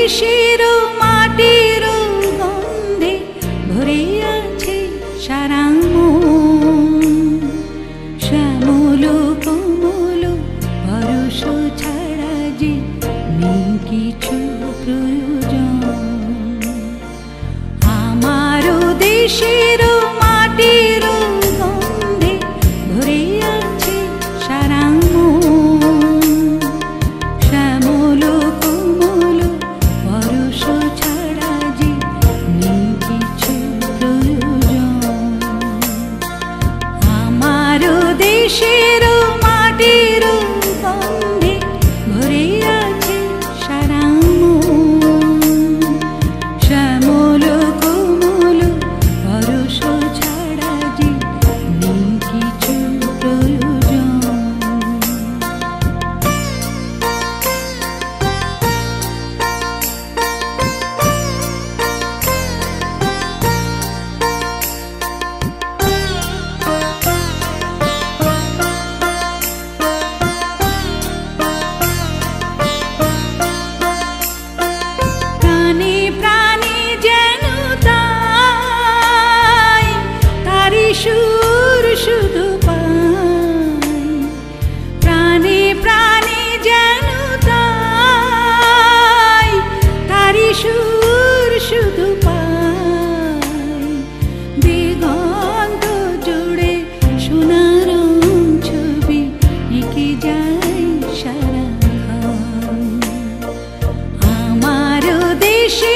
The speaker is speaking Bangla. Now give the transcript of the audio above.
দেশের মাটির গন্ধে ভরে আছে সারা মন। শ্যামল কোমল পরশ ছাড়া যে নেই কিছু প্রয়োজন। আমার দেশের মাটির গন্ধে ভরে আছে সারা মন। শ্যামল কোমল পরশ ছাড়া যে নেই কিছু প্রয়োজন। আমার দেশের মাটির গন্ধে ভরে আছে সারা মন। শ্যামল কোমল পরশ ছাড়া যে নেই কিছু প্রয়োজন। প্রাণে প্রাণে যেন তাই তারি সুর শুধু পাই। প্রাণে প্রাণে যেন তাই তারি সুর শুধু পাই। দিগন্ত জুড়ে সোনার ছবি এঁকে যায় সারাক্ষণ। আমার দেশে